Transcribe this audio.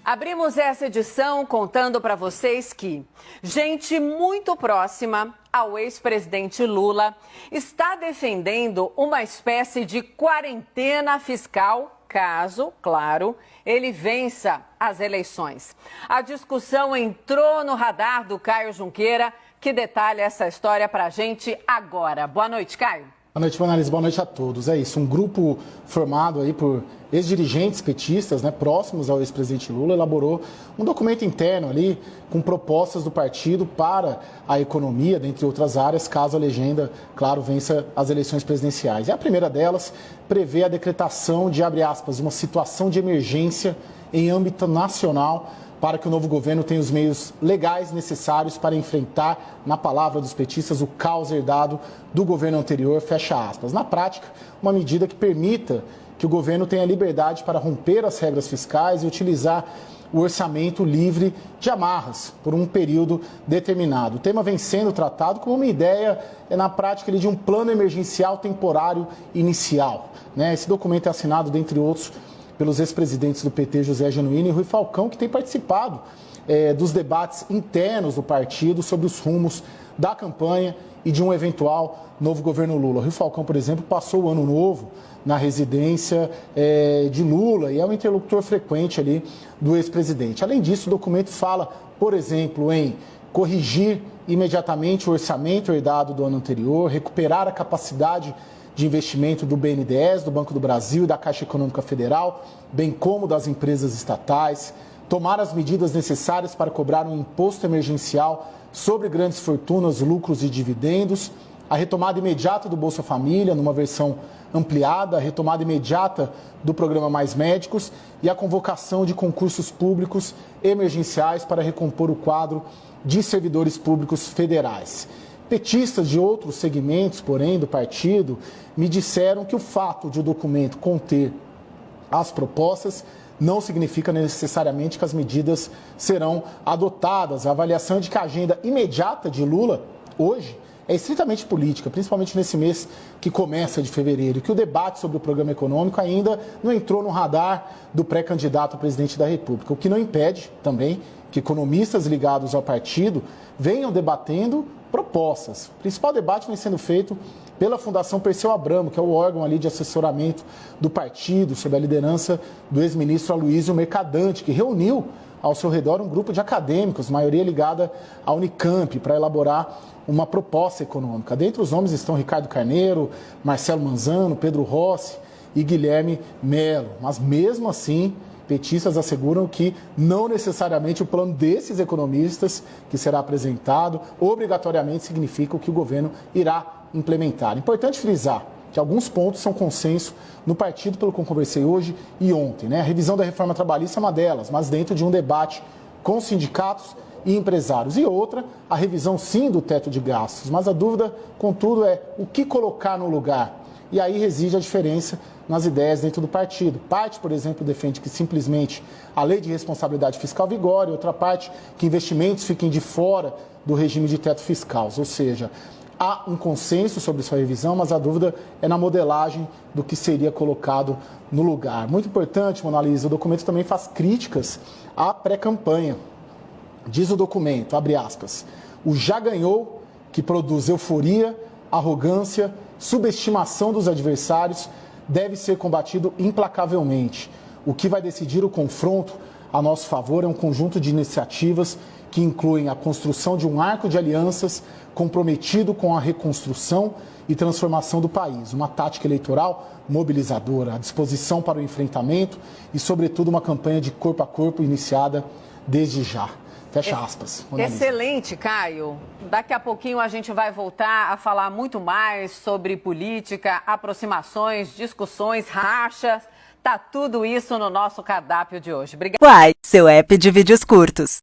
Abrimos essa edição contando para vocês que gente muito próxima ao ex-presidente Lula está defendendo uma espécie de quarentena fiscal, caso, claro, ele vença as eleições. A discussão entrou no radar do Caio Junqueira, que detalha essa história para a gente agora. Boa noite, Caio. Boa noite, Vanessa. Boa noite a todos. É isso, um grupo formado aí por ex-dirigentes petistas, próximos ao ex-presidente Lula, elaborou um documento interno ali com propostas do partido para a economia, dentre outras áreas, caso a legenda, claro, vença as eleições presidenciais. E a primeira delas prevê a decretação de, abre aspas, uma situação de emergência em âmbito nacional para que o novo governo tenha os meios legais necessários para enfrentar, na palavra dos petistas, o caos herdado do governo anterior, fecha aspas. Na prática, uma medida que permita que o governo tenha liberdade para romper as regras fiscais e utilizar o orçamento livre de amarras por um período determinado. O tema vem sendo tratado como uma ideia, na prática, de um plano emergencial temporário inicial. Esse documento é assinado, dentre outros, pelos ex-presidentes do PT, José Genuíno e Rui Falcão, que têm participado dos debates internos do partido sobre os rumos da campanha e de um eventual novo governo Lula. Rui Falcão, por exemplo, passou o ano novo na residência de Lula e é um interlocutor frequente ali do ex-presidente. Além disso, o documento fala, por exemplo, em corrigir imediatamente o orçamento herdado do ano anterior, recuperar a capacidade de investimento do BNDES, do Banco do Brasil e da Caixa Econômica Federal, bem como das empresas estatais, tomar as medidas necessárias para cobrar um imposto emergencial sobre grandes fortunas, lucros e dividendos, a retomada imediata do Bolsa Família, numa versão ampliada, a retomada imediata do programa Mais Médicos e a convocação de concursos públicos emergenciais para recompor o quadro de servidores públicos federais. Petistas de outros segmentos, porém, do partido, me disseram que o fato de o documento conter as propostas não significa necessariamente que as medidas serão adotadas. A avaliação de que a agenda imediata de Lula, hoje, é estritamente política, principalmente nesse mês que começa de fevereiro, que o debate sobre o programa econômico ainda não entrou no radar do pré-candidato a presidente da República, o que não impede também que economistas ligados ao partido venham debatendo propostas. O principal debate vem sendo feito pela Fundação Perseu Abramo, que é o órgão ali de assessoramento do partido, sob a liderança do ex-ministro Aloysio Mercadante, que reuniu ao seu redor um grupo de acadêmicos, maioria ligada à Unicamp, para elaborar uma proposta econômica. Dentre os nomes estão Ricardo Carneiro, Marcelo Manzano, Pedro Rossi e Guilherme Melo. Mas mesmo assim, petistas asseguram que não necessariamente o plano desses economistas que será apresentado obrigatoriamente significa o que o governo irá implementar. Importante frisar que alguns pontos são consenso no partido, pelo que eu conversei hoje e ontem. A revisão da reforma trabalhista é uma delas, mas dentro de um debate com sindicatos e empresários. E outra, a revisão sim do teto de gastos. Mas a dúvida, contudo, é o que colocar no lugar. E aí reside a diferença nas ideias dentro do partido. Parte, por exemplo, defende que simplesmente a lei de responsabilidade fiscal vigore, outra parte que investimentos fiquem de fora do regime de teto fiscal. Ou seja, há um consenso sobre sua revisão, mas a dúvida é na modelagem do que seria colocado no lugar. Muito importante, Mona Lisa, o documento também faz críticas à pré-campanha. Diz o documento, abre aspas, o já ganhou, que produz euforia, arrogância, subestimação dos adversários, deve ser combatido implacavelmente. O que vai decidir o confronto a nosso favor é um conjunto de iniciativas que incluem a construção de um arco de alianças comprometido com a reconstrução e transformação do país, uma tática eleitoral mobilizadora, a disposição para o enfrentamento e, sobretudo, uma campanha de corpo a corpo iniciada desde já. Fecha aspas. Excelente, Caio. Daqui a pouquinho a gente vai voltar a falar muito mais sobre política, aproximações, discussões, rachas. Tá tudo isso no nosso cardápio de hoje. Obrigada. Uai, seu app de vídeos curtos.